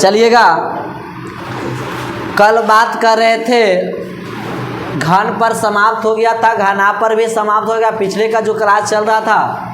चलिएगा, कल बात कर रहे थे घन पर समाप्त हो गया था, घनाभ पर भी समाप्त हो गया। पिछले का जो क्लास चल रहा था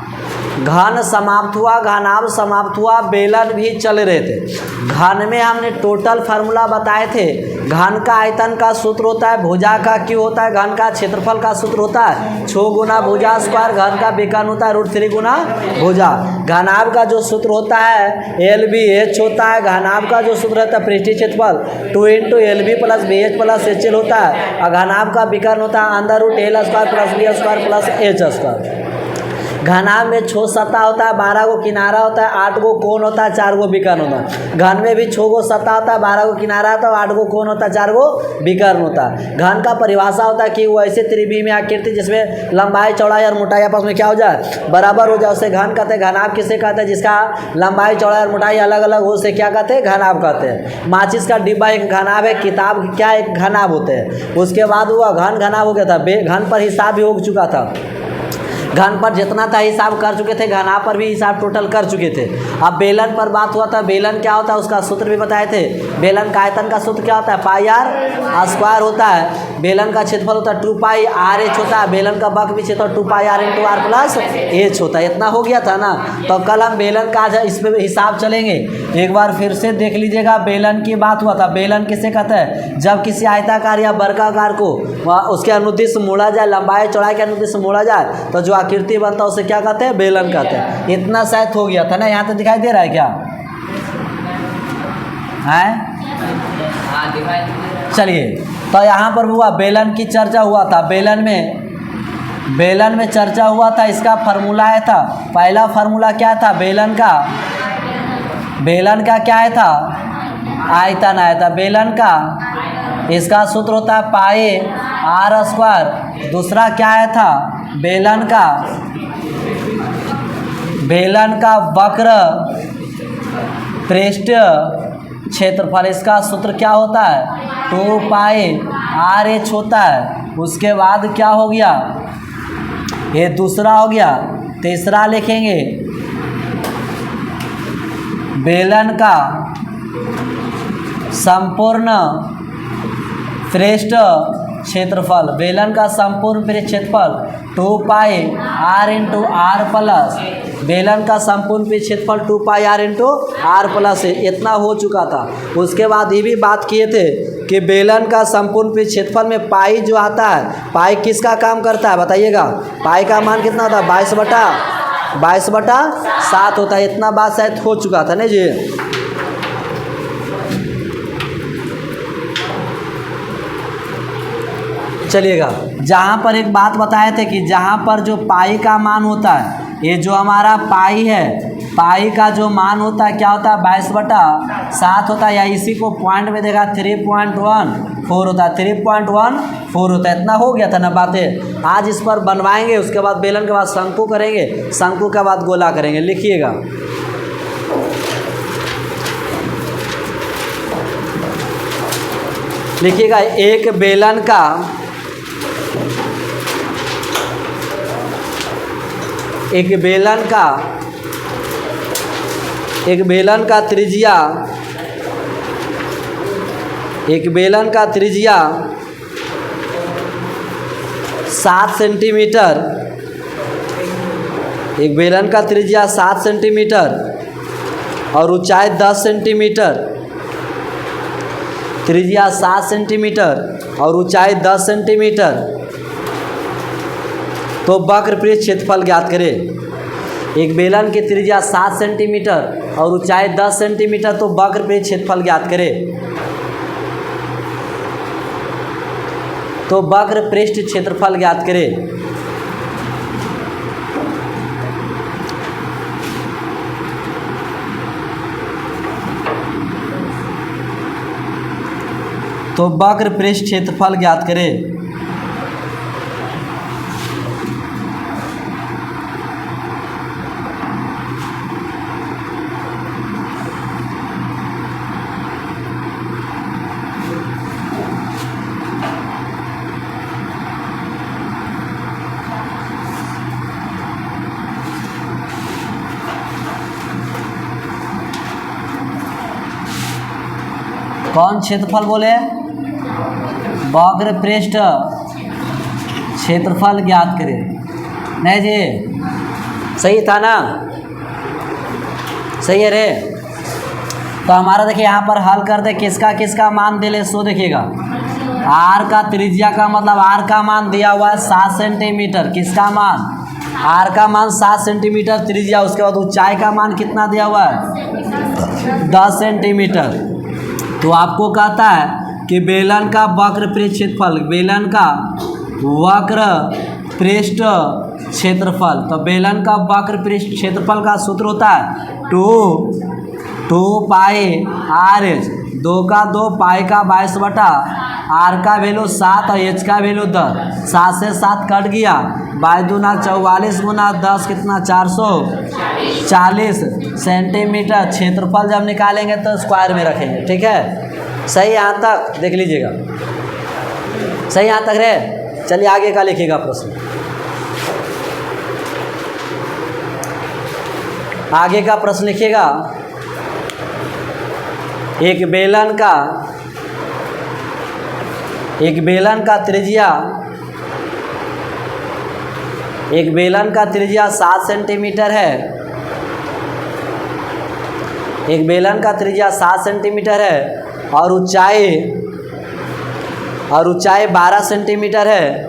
घन समाप्त हुआ, घनाभ समाप्त हुआ, बेलन भी चल रहे थे। घन में हमने टोटल फार्मूला बताए थे। घन का आयतन का सूत्र होता है, भुजा का क्यों होता है, घन का क्षेत्रफल का सूत्र होता है 6 गुना भुजा स्क्वायर, घन का विकर्ण होता है √3 गुना भुजा। घनाभ का जो सूत्र होता है LBH होता है, घनाभ का जो सूत्र होता है पृष्ठीय क्षेत्रफल 2 × LB + BH + HL होता है, और घनाभ का विकर्ण होता है √L² + B² + H²। घनाभ में 6 सतह होता है, 12 गो किनारा होता है, 8 गो कोण होता है, 4 गो विकर्ण होता है। घन में भी 6 गो सतह होता है, 12 गो किनारा होता है, 8 गो कोण होता है, 4 गो विकर्ण होता है। घन का परिभाषा होता है कि वो ऐसे त्रिविमीय आकृति जिसमें लंबाई चौड़ाई और मोटाई आपस में क्या हो जाए, बराबर हो जाए, उसे घन कहते हैं। घनाभ किसे कहते हैं, जिसका लंबाई चौड़ाई और मोटाई अलग अलग हो, उसे क्या कहते हैं, घनाभ कहते हैं। माचिस का डिब्बा एक घनाभ है, किताब क्या एक घनाभ होते हैं। उसके बाद हुआ घनाभ हो गया था, घन पर हिसाब भी हो चुका था। घन पर जितना था हिसाब कर चुके थे, घनाभ पर भी हिसाब टोटल कर चुके थे। अब बेलन पर बात हुआ था, बेलन क्या होता है उसका सूत्र भी बताए थे। बेलन का आयतन का सूत्र क्या होता है, πr² होता है। बेलन का क्षेत्रफल होता है 2πrh होता है। बेलन का बक भी क्षेत्रफल 2πr × r + h होता है। इतना हो गया था ना। तो कल हम बेलन का इस पर हिसाब चलेंगे। एक बार फिर से देख लीजिएगा, बेलन की बात हुआ था। बेलन किसे कहते हैं, जब किसी आयताकार या वर्गाकार को उसके अनुदिश मोड़ा जाए, लंबाई चौड़ाई के अनुदिश मोड़ा जाए, तो जो आकृति बनता है उसे क्या कहते हैं, बेलन कहते हैं। इतना शायद हो गया था ना। यहाँ तो दिखाई दे रहा है क्या है? चलिए, तो यहाँ पर हुआ बेलन की चर्चा हुआ था। बेलन में चर्चा हुआ था। इसका फार्मूला आया था, पहला फार्मूला क्या था, बेलन का क्या आया था, आयतन आया था बेलन का। इसका सूत्र होता है πr²। दूसरा क्या आया था, बेलन का वक्र पृष्ठ क्षेत्रफल। इसका सूत्र क्या होता है, 2πrh होता है। उसके बाद क्या हो गया, ये दूसरा हो गया। तीसरा लिखेंगे बेलन का संपूर्ण पृष्ठ क्षेत्रफल। बेलन का संपूर्ण पृष्ठ क्षेत्रफल 2πr × r+। बेलन का संपूर्ण पृष्ठ क्षेत्रफल 2πr × r+। इतना हो चुका था। उसके बाद ये भी बात किए थे कि बेलन का संपूर्ण पृष्ठ क्षेत्रफल में पाई जो आता है, पाई किसका काम करता है बताइएगा। पाई का मान कितना होता है, 22/7 होता है। इतना बात शायद हो चुका था ना जी। चलिएगा, जहाँ पर एक बात बताए थे कि जहाँ पर जो पाई का मान होता है, ये जो हमारा पाई है, पाई का जो मान होता है क्या होता है, 22/7 होता है। या इसी को पॉइंट में देखा 3.14 होता है, 3.14 होता है। इतना हो गया था ना बातें। आज इस पर बनवाएंगे, उसके बाद बेलन के बाद शंकु करेंगे, शंकु के बाद गोला करेंगे। लिखिएगा, एक बेलन का त्रिज्या 7 सेंटीमीटर। एक बेलन का त्रिज्या 7 सेंटीमीटर और ऊंचाई 10 सेंटीमीटर। त्रिज्या 7 सेंटीमीटर और ऊंचाई 10 सेंटीमीटर। तो वक्र पृष्ठ क्षेत्रफल ज्ञात करें। एक बेलन की त्रिज्या 7 सेंटीमीटर और ऊंचाई 10 सेंटीमीटर, तो वक्र पृष्ठ क्षेत्रफल ज्ञात करें। तो वक्र पृष्ठ क्षेत्रफल ज्ञात करें। तो वक्र पृष्ठ क्षेत्रफल ज्ञात करें। कौन क्षेत्रफल बोले? वक्र पृष्ठ क्षेत्रफल ज्ञात करें। नहीं जी, सही था ना? सही है रे। तो हमारा देखिए यहाँ पर हल करते किसका किसका मान दे ले सो देखिएगा। आर का त्रिज्या का मतलब आर का मान दिया हुआ है 7 सेंटीमीटर। किसका मान? आर का मान 7 सेंटीमीटर त्रिज्या। उसके बाद ऊंचाई का मान कितना दिया हुआ है? 10 सेंटीमीटर। तो आपको कहता है कि बेलन का वक्र पृष्ठ क्षेत्रफल, बेलन का वक्र पृष्ठ क्षेत्रफल। तो बेलन का वक्र पृष्ठ क्षेत्रफल का सूत्र होता है 2 पाई आर एच, 2 का 2 पाई का 22 बटा आर का वैल्यू 7 और एच का वैल्यू 10। 7 से 7 कट गया, 22 दूना 44 गुना 10 कितना 440 सेंटीमीटर क्षेत्रफल जब निकालेंगे तो स्क्वायर में रखेंगे। ठीक है, सही यहाँ तक देख लीजिएगा। सही यहाँ तक रे। चलिए आगे का लिखिएगा प्रश्न। आगे का प्रश्न लिखिएगा। एक बेलन का त्रिज्या 7 सेंटीमीटर है। एक बेलन का त्रिज्या 7 सेंटीमीटर है और ऊंचाई 12 सेंटीमीटर है।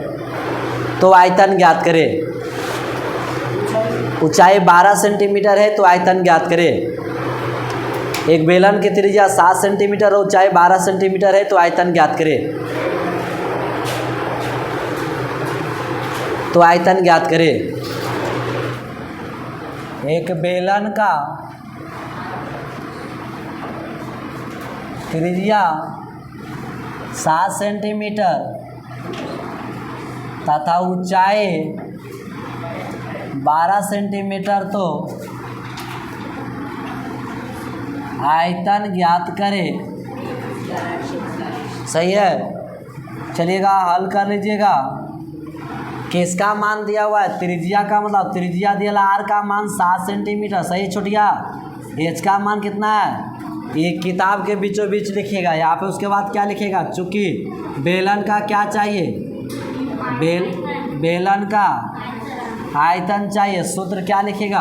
तो आयतन ज्ञात करें। ऊंचाई 12 सेंटीमीटर है तो आयतन ज्ञात करें। एक बेलन की त्रिज्या 7 सेंटीमीटर और ऊंचाई 12 सेंटीमीटर है तो आयतन ज्ञात करें। तो आयतन ज्ञात करें। एक बेलन का त्रिज्या 7 सेंटीमीटर तथा ऊंचाई 12 सेंटीमीटर तो आयतन ज्ञात करें। सही है। चलिएगा हल कर लीजिएगा। किसका मान दिया हुआ है? त्रिज्या का मतलब त्रिज्या दिया आर का मान 7 सेंटीमीटर। सही छोटिया। एच का मान कितना है? ये किताब के बीचों बीच लिखिएगा यहाँ पे। उसके बाद क्या लिखेगा? चूँकि बेलन का क्या चाहिए? बेलन का आयतन चाहिए। सूत्र क्या लिखेगा?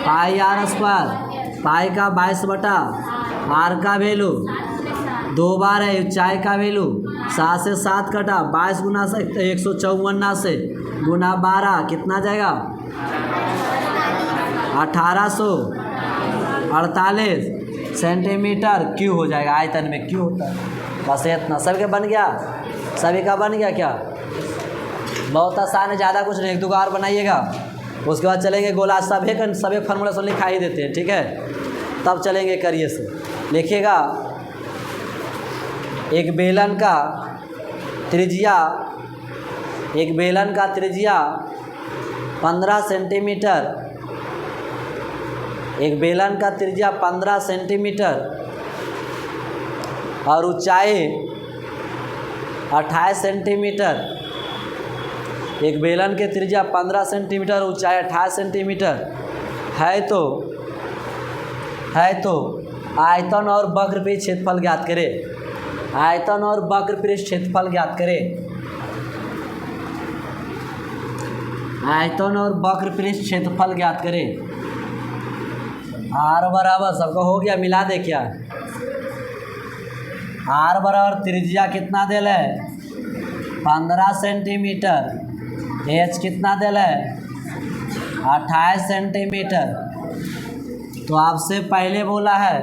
पाई आर स्क्वायर। पाई का 22 बटा आर का वैल्यू 2 बार है। ऊंचाई का वैल्यू 7 से 7 कटा, 22 गुना से 154 से गुना 12 कितना जाएगा? 1848 सेंटीमीटर क्यूब हो जाएगा। आयतन में क्यों होता है? बस इतना। सबके बन गया? सभी का बन गया क्या? बहुत आसान है, ज़्यादा कुछ नहीं। एक दो बार बनाइएगा, उसके बाद चलेंगे गोला। सभी फार्मूला से लिखा ही देते हैं। ठीक है, तब चलेंगे करिए से। लिखिएगा एक बेलन का त्रिज्या 15 सेंटीमीटर। एक बेलन का त्रिज्या 15 सेंटीमीटर और ऊंचाई 28 सेंटीमीटर। एक बेलन के त्रिज्या 15 सेंटीमीटर, ऊंचाई 28 सेंटीमीटर है तो आयतन और वक्र पृष्ठ क्षेत्रफल ज्ञात करें। आयतन और वक्र पृष्ठ क्षेत्रफल ज्ञात करें। आयतन और वक्र पृष्ठ क्षेत्रफल ज्ञात करें। आर बराबर सबको हो गया? मिला दे क्या? आर बराबर त्रिज्या कितना दिल है? 15 सेंटीमीटर। एच कितना दिल है? 28 सेंटीमीटर। तो आपसे पहले बोला है,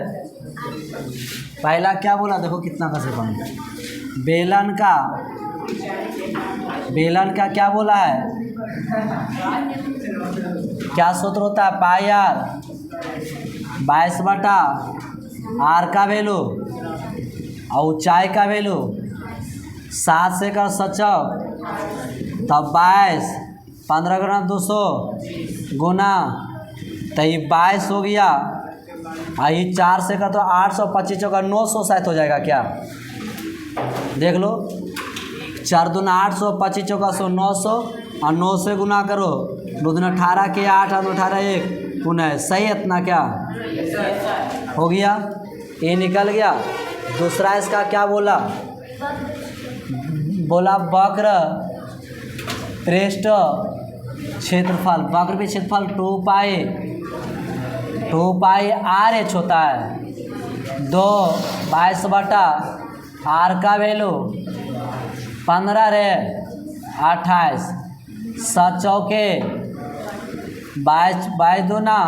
पहला क्या बोला? देखो कितना का से बन। बेलन का क्या बोला है? क्या सूत्र होता है? पाई आर 22 बटा आर का वैल्यू और ऊंचाई का वैल्यू 7 से कर 7 तब 22, 15 गुना 200 गुना तो ये 22 हो गया। ये 4 से का तो 825 चौका 900 शायद हो जाएगा क्या? देख लो। 4 दूना 825 चौका 900 और 9 से गुना करो। 2 दूना 18 के 8 और 18 1 19। सही है इतना क्या हो गया? ये निकल गया। दूसरा इसका क्या बोला, बोला वक्र पृष्ठ क्षेत्रफल। वक्र पे क्षेत्रफल 2 पाई आर एच होता है। 2 22/r का वैल्यू 15 रे 28, 7 चौके 22 दूना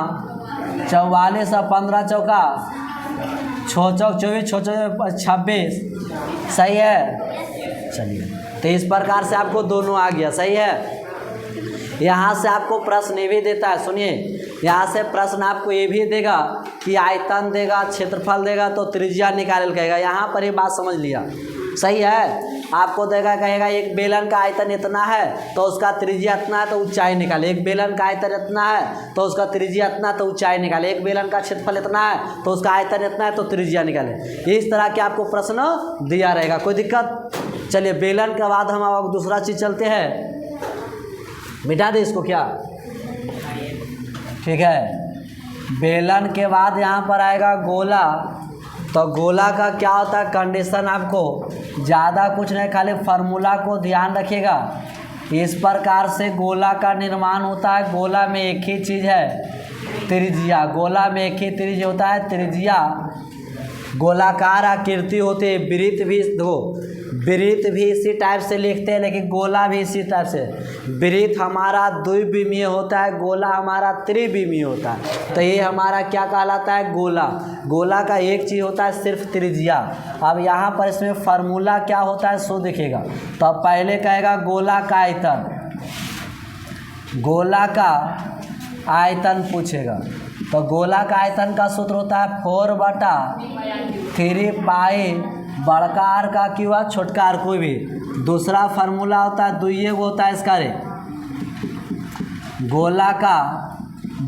44 और 15 चौका 6 चौक 24, 6 चौक 26, सही है। चलिए, तो इस प्रकार से आपको दोनों आ गया, सही है। यहाँ से आपको प्रश्न ये भी देता है, सुनिए, यहाँ से प्रश्न आपको ये भी देगा कि आयतन देगा, क्षेत्रफल देगा, तो त्रिज्या निकाल कहेगा। यहाँ पर ही बात समझ लिया, सही है। आपको देगा, कहेगा एक बेलन का आयतन इतना है तो उसका त्रिज्या इतना है, तो ऊंचाई निकाले। एक बेलन का आयतन इतना है तो उसका त्रिज्या इतना, तो ऊंचाई निकाले। एक बेलन का क्षेत्रफल इतना है तो उसका आयतन इतना है, तो त्रिज्या निकाले। इस तरह के आपको प्रश्न दिया रहेगा, कोई दिक्कत। चलिए, बेलन के बाद हम अब दूसरा चीज़ चलते हैं। मिटा दे इसको क्या, ठीक है। बेलन के बाद यहाँ पर आएगा गोला। तो गोला का क्या होता है कंडीशन, आपको ज़्यादा कुछ नहीं, खाली फार्मूला को ध्यान रखिएगा। इस प्रकार से गोला का निर्माण होता है। गोला में एक ही चीज़ है, त्रिज्या। गोला में एक ही त्रिज्या होता है, त्रिज्या। गोलाकार आकृति होती है। वृत्त भी दो, वृत्त भी इसी टाइप से लिखते हैं, लेकिन गोला भी इसी टाइप से। वृत्त हमारा द्विविमीय होता है, गोला हमारा त्रिविमीय होता है। तो ये हमारा क्या कहलाता है, गोला। गोला का एक चीज़ होता है सिर्फ त्रिज्या। अब यहाँ पर इसमें फार्मूला क्या होता है सो दिखेगा। तो अब पहले कहेगा गोला का आयतन, गोला का आयतन पूछेगा। तो गोला का आयतन का सूत्र होता है 4/3 पाई बड़का आर का क्यू आर छोटका आर कोई भी। दूसरा फार्मूला होता है, दुइये वो होता है इसका रे, गोला का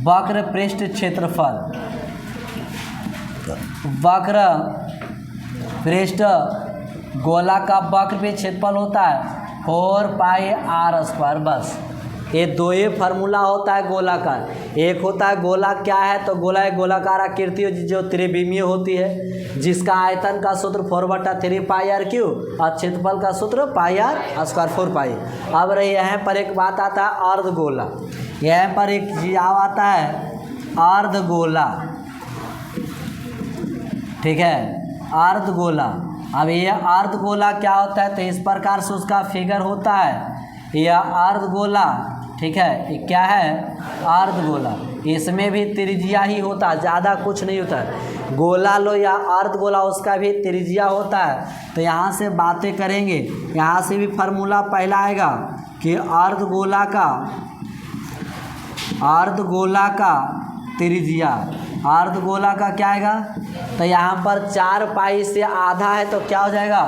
वक्र पृष्ठ क्षेत्रफल। वक्र पृष्ठ, गोला का वक्र पृष्ठ क्षेत्रफल होता है 4 पाई आर स्क्वायर। बस ये दो ही फार्मूला होता है गोलाकार। एक होता है गोला क्या है, तो गोला एक गोलाकार आकृति जो त्रिविमीय होती है, जिसका आयतन का सूत्र 4/3 पाई आर क्यू और क्षेत्रफल का सूत्र पाई आर स्क्वायर 4 पाई। अब रही यहाँ पर एक बात आता है अर्धगोला। यहाँ पर एक चीज आता है अर्धगोला, ठीक है, अर्धगोला। अब ये अर्धगोला क्या होता है, तो इस प्रकार से उसका फिगर होता है। यह अर्धगोला, ठीक है, ये क्या है अर्धगोला। इसमें भी त्रिज्या ही होता है, ज़्यादा कुछ नहीं होता है। गोला लो या अर्धगोला, उसका भी त्रिज्या होता है। तो यहाँ से बातें करेंगे, यहाँ से भी फार्मूला पहला आएगा कि अर्धगोला का त्रिज्या। अर्धगोला का क्या आएगा, तो यहाँ पर 4 पाई से आधा है, तो क्या हो जाएगा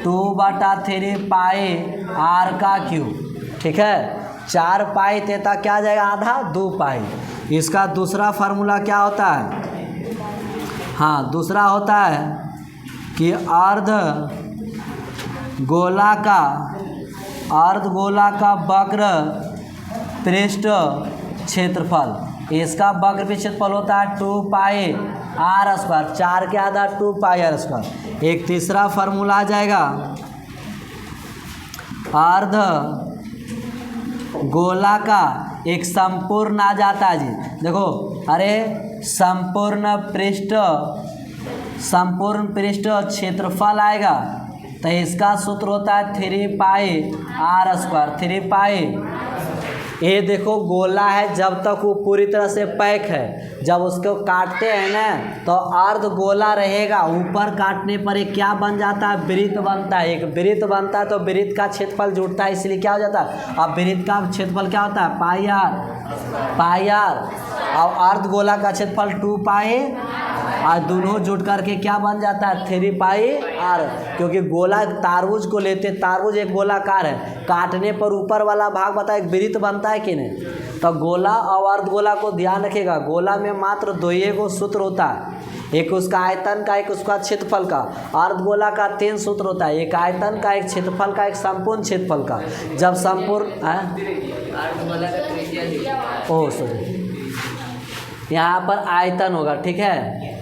2/3 पाई आर का क्यूब, ठीक है। 4 पाई तेता क्या आ जाएगा आधा, 2 पाई। इसका दूसरा फार्मूला क्या होता है, हाँ, दूसरा होता है कि अर्धगोला का वक्र पृष्ठ क्षेत्रफल। इसका वक्र पृष्ठ क्षेत्रफल होता है 2 पाई आर स्क्वायर। 4 के आधा 2 पाई आर स्क्वायर। एक तीसरा फार्मूला आ जाएगा अर्धगोला का एक संपूर्ण आ जाता है जी, देखो, अरे संपूर्ण पृष्ठ क्षेत्रफल आएगा। तो इसका सूत्र होता है 3 पाई आर स्क्वायर। 3 पाई, ये देखो गोला है, जब तक वो पूरी तरह से पैक है, जब उसको काटते हैं ना तो अर्ध गोला रहेगा। ऊपर काटने पर एक क्या बन जाता है, वृत्त बनता है। एक वृत्त बनता है तो वृत्त का क्षेत्रफल जुड़ता है, इसलिए क्या हो जाता है, अब वृत्त का क्षेत्रफल क्या होता है पाई आर। और अर्ध गोला का क्षेत्रफल 2 पाई, और दोनों जुट करके क्या बन जाता है 3 पाई आर। क्योंकि गोला तारबूज को लेते, तारबूज एक गोलाकार है, काटने पर ऊपर वाला भाग बता एक वृत्त बनता है कि नहीं। तो गोला और अर्धगोला को ध्यान रखिएगा, गोला में मात्र 2 को सूत्र होता है, एक उसका आयतन का, एक उसका क्षेत्रफल का। अर्धगोला का 3 सूत्र होता है, एक आयतन का, एक क्षेत्रफल का, एक संपूर्ण क्षेत्रफल का। जब संपूर्ण यहाँ पर आयतन होगा, ठीक है।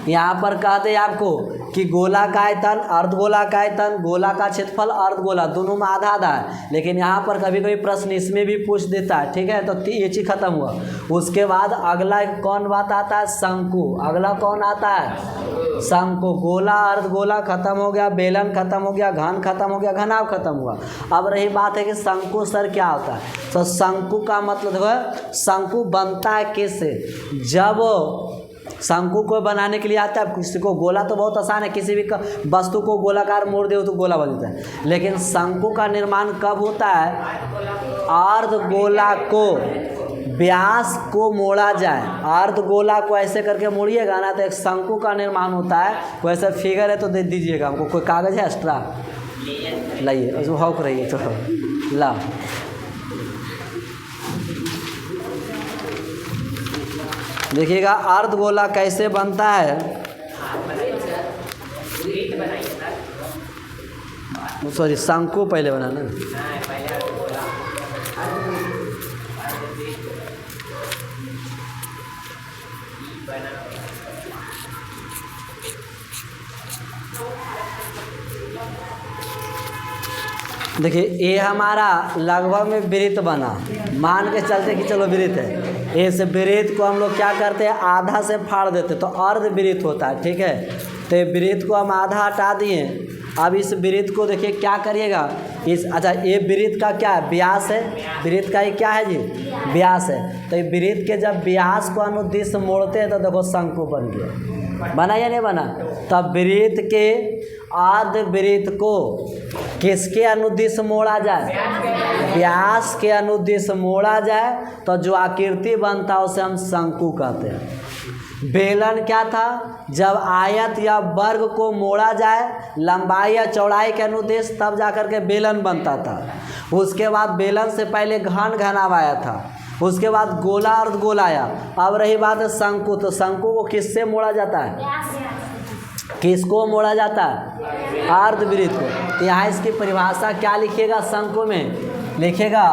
यहाँ पर कहते हैं आपको कि गोला का आयतन, अर्धगोला का आयतन, गोला का क्षेत्रफल, अर्धगोला दोनों में आधा आधा है। लेकिन यहाँ पर कभी कभी प्रश्न इसमें भी पूछ देता है, ठीक है। तो ये चीज़ खत्म हुआ। उसके बाद अगला कौन बात आता है, शंकु। अगला कौन आता है, शंकु। गोला अर्धगोला खत्म हो गया, बेलन खत्म हो गया, घन खत्म हो गया, घनाभ खत्म हुआ। अब रही बात है कि शंकु सर क्या होता है। तो शंकु का मतलब है, शंकु बनता है किससे, जब शंकु को बनाने के लिए आता है। किसी को गोला तो बहुत आसान है, किसी भी वस्तु को गोलाकार मोड़ दे तो गोला बन जाता है। लेकिन शंकु का निर्माण कब होता है, अर्धगोला को व्यास को मोड़ा जाए। अर्धगोला को ऐसे करके मोड़िएगा ना तो एक शंकु का निर्माण होता है। कोई ऐसा फिगर है तो दे दीजिएगा हमको, कोई कागज़ है एक्स्ट्रा लाइए, उसमें हौक रही है तो ला। देखिएगा अर्धगोला कैसे बनता है। सॉरी, शंकु पहले बनाना। देखिए ये हमारा लगभग में वृत्त बना, मान के चलते कि चलो वृत्त है। इस वृत्त को हम लोग क्या करते हैं, आधा से फाड़ देते तो अर्धवृत्त होता है, ठीक है। तो वृत्त को हम आधा हटा दिए। अब इस वृत्त को देखिए क्या करिएगा, इस अच्छा ये वृत्त का क्या है, व्यास है। वृत्त का ये क्या है जी, व्यास है। तो ये वृत्त के जब व्यास को अनुदिश मोड़ते हैं तो देखो शंकु बन गया। बना या नहीं बना। तब वृत्त के अर्धवृत्त को किसके अनुदिश मोड़ा जाए, व्यास के अनुदिश मोड़ा जाए तो जो आकृति बनता है उसे हम शंकु कहते हैं। बेलन क्या था, जब आयत या वर्ग को मोड़ा जाए लंबाई या चौड़ाई के अनुदेश तब जाकर के बेलन बनता था। उसके बाद बेलन से पहले घन घनाभ आया था, उसके बाद गोला अर्धगोला आया। अब रही बात है शंकु, तो शंकु को किससे मोड़ा जाता है, किसको मोड़ा जाता है, अर्धवृत्त को। तो यहाँ इसकी परिभाषा क्या लिखिएगा, शंकु में लिखेगा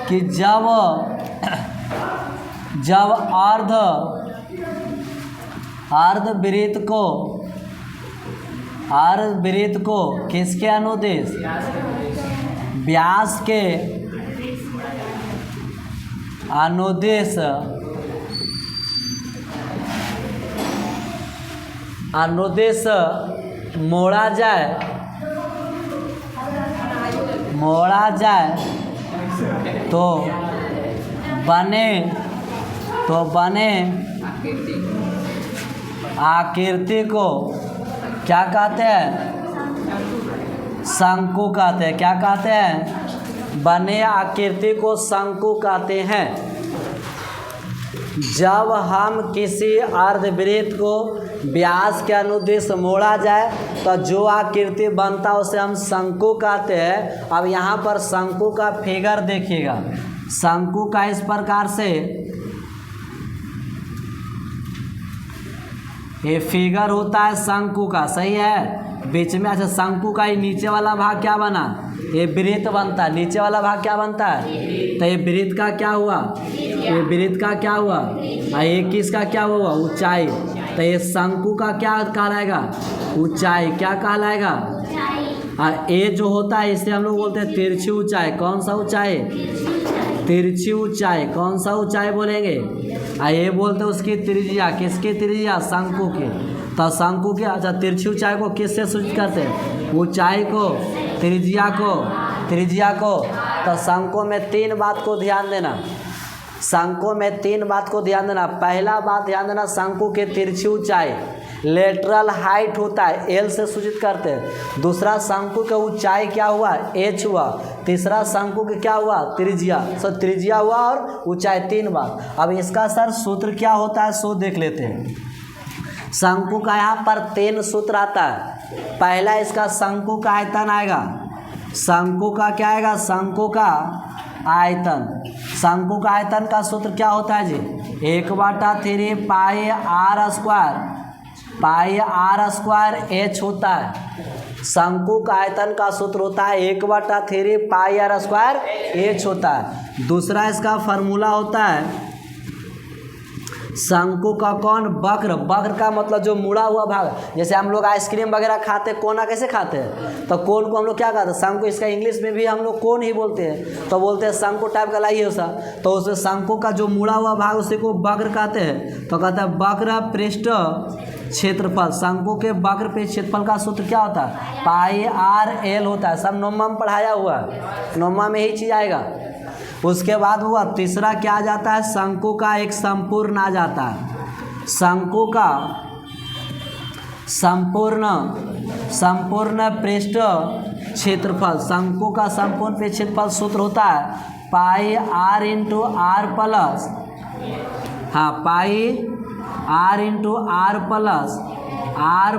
कि जब अर्धवृत्त को किसके अनुदेश, व्यास के अनुदेश मोड़ा जाए तो बने आकृति को क्या कहते हैं, शंकु कहते हैं। क्या कहते हैं, बने आकृति को शंकु कहते हैं। जब हम किसी अर्धवृत्त को व्यास के अनुदिश मोड़ा जाए तो जो आकृति बनता है उसे हम शंकु कहते हैं। अब यहाँ पर शंकु का फिगर देखिएगा। शंकु का इस प्रकार से ये फिगर होता है शंकु का, सही है। बीच में अच्छा शंकु का ये नीचे वाला भाग क्या बना, ये वृत्त बनता है। नीचे वाला भाग क्या बनता है, तो ये वृत्त का क्या हुआ, ये वृत्त का क्या हुआ, ये किसका क्या हुआ, ऊंचाई। तो ये शंकु का क्या कहलाएगा, ऊंचाई। क्या कहलाएगा, ये जो होता है इसे हम लोग बोलते हैं तिरछी ऊंचाई। कौन सा ऊंचाई, तिरछी ऊंचाई। कौन सा ऊंचाई बोलेंगे, ये बोलते हैं उसकी त्रिज्या। किसकी त्रिज्या, शंकु की। तो शंकु की अच्छा तिरछी ऊंचाई को किससे सूचित करते हैं, ऊंचाई को, त्रिज्या को। तो शंकु में तीन बात को ध्यान देना, शंकु में तीन बात को ध्यान देना। पहला बात ध्यान देना, शंकु की तिरछी ऊंचाई लेटरल हाइट होता है, एल से सूचित करते हैं। दूसरा शंकु का ऊंचाई क्या हुआ, एच हुआ। तीसरा शंकु के क्या हुआ, त्रिज्या। त्रिज्या हुआ और ऊंचाई, तीन बात। अब इसका सर सूत्र क्या होता है सो देख लेते हैं। शंकु का यहाँ पर तीन सूत्र आता है। पहला इसका शंकु का आयतन आएगा। शंकु का क्या आएगा, शंकु का आयतन। शंकु का आयतन का सूत्र क्या होता है जी, 1/3 पाई आर स्क्वायर एच होता है। शंकु का आयतन का सूत्र होता है 1/3 पाई आर स्क्वायर एच होता है। दूसरा इसका फार्मूला होता है शंकु का कौन, वक्र, वक्र का मतलब जो मुड़ा हुआ भाग, जैसे हम लोग आइसक्रीम वगैरह खाते हैं, कोना कैसे खाते हैं, तो कोन को हम लोग क्या कहते हैं, शंकु। इसका इंग्लिश में भी हम लोग कोन ही बोलते हैं, तो बोलते हैं शंकु टाइप का लाइए उसा। तो उस शंकु का जो मुड़ा हुआ भाग उसी को वक्र कहते हैं। तो कहते हैं वक्र पृष्ठ क्षेत्रफल, शंकु के वक्र पृष्ठ क्षेत्रफल का सूत्र क्या होता है, पाई आर एल होता है। सब नोमा में पढ़ाया हुआ है, नोमा में यही चीज़ आएगा। उसके बाद हुआ तीसरा क्या आ जाता है, शंकु का एक संपूर्ण आ जाता है। शंकु का संपूर्ण पृष्ठ क्षेत्रफल, शंकु का संपूर्ण पृष्ठ क्षेत्रफल सूत्र होता है pi r into r plus, हाँ pi r into r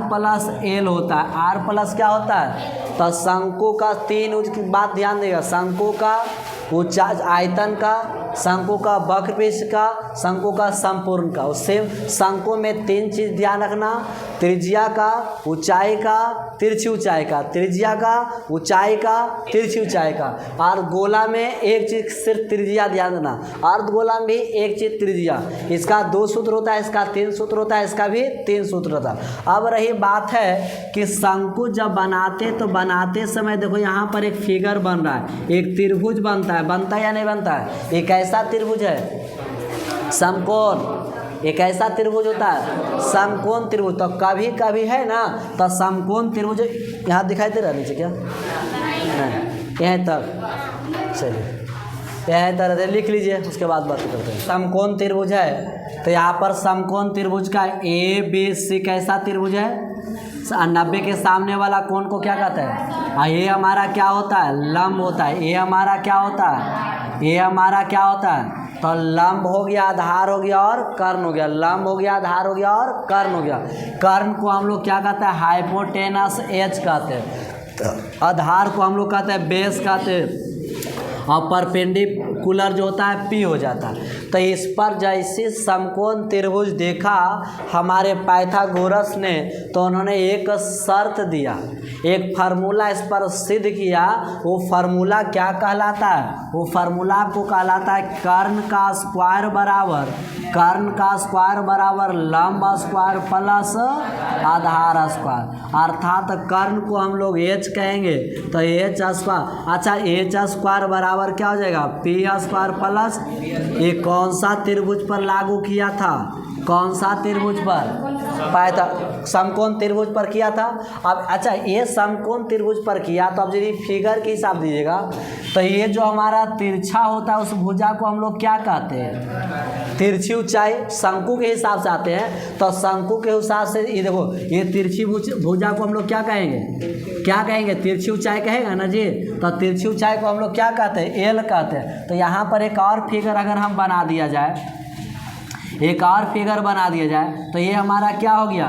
plus l होता है। आर प्लस क्या होता है, तो शंकु का तीन बात ध्यान देगा, शंकु का ऊंचाई आयतन का, शंकु का वक्र पृष्ठ का, शंकु का संपूर्ण का। उससे शंकु में तीन चीज़ ध्यान रखना, त्रिज्या का, ऊंचाई का, तिरछी ऊंचाई का, त्रिज्या का, ऊंचाई का, तिरछी ऊंचाई का। और गोला में एक चीज़ सिर्फ त्रिज्या ध्यान देना, अर्धगोला में भी एक चीज़ त्रिज्या। इसका 2 सूत्र होता है, इसका 3 सूत्र होता है, इसका भी 3 सूत्र होता है। अब रही बात है कि शंकु जब बनाते समय देखो यहाँ पर एक फिगर बन रहा है, एक त्रिभुज बनता है या नहीं बनता है। एक ऐसा त्रिभुज है समकोण, एक ऐसा त्रिभुज होता है समकोण त्रिभुज। तो कभी कभी है ना, तो समकोण त्रिभुज यहाँ दिखाई दे रहा है नीचे क्या, नहीं यहीं तक, चलिए यहीं तक लिख लीजिए, उसके बाद बात करते हैं। समकोण त्रिभुज है, तो यहाँ पर समकोण त्रिभुज का ए बी सी कैसा त्रिभुज है, 90 के सामने वाला कोण को क्या कहते हैं, ये हमारा क्या होता है, लंब होता है। ये हमारा क्या होता है, ये हमारा क्या होता है, तो लंब हो गया, आधार हो गया और कर्ण हो गया, लंब हो गया, आधार हो गया और कर्ण हो गया। कर्ण को हम लोग क्या कहते हैं, हाइपोटेनस एच कहते हैं, आधार को हम लोग कहते हैं बेस कहते हैं, और परपेंडिकुलर जो होता है पी हो जाता है। तो इस पर जैसे समकोण त्रिभुज देखा हमारे पाइथागोरस ने, तो उन्होंने एक शर्त दिया, एक फार्मूला इस पर सिद्ध किया। वो फार्मूला क्या कहलाता है, वो फार्मूला आपको कहलाता है कर्ण का स्क्वायर बराबर लंब स्क्वायर प्लस आधार स्क्वायर। अर्थात कर्ण को हम लोग एच कहेंगे, तो एच स्क्वायर, अच्छा एच स्क्वायर बराबर क्या हो जाएगा, पी स्क्वायर प्लस, ये कौन सा त्रिभुज पर लागू किया था, कौन सा त्रिभुज पर, समकोण त्रिभुज पर किया था। अब अच्छा ये समकोण त्रिभुज पर किया, तो अब यदि फिगर के हिसाब दीजिएगा, तो ये जो हमारा तिरछा होता है उस भुजा को हम लोग क्या कहते हैं, तिरछी ऊंचाई। शंकु के हिसाब से आते हैं, तो शंकु के हिसाब से ये देखो, ये तिरछी भुजा को हम लोग क्या कहेंगे, तिरछी ऊंचाई कहेगा ना जी। तो तिरछी ऊंचाई को हम लोग क्या कहते हैं, एल कहते हैं। तो यहाँ पर एक और फिगर अगर हम बना दिया जाए, एक और फिगर बना दिया जाए, तो ये हमारा क्या हो गया,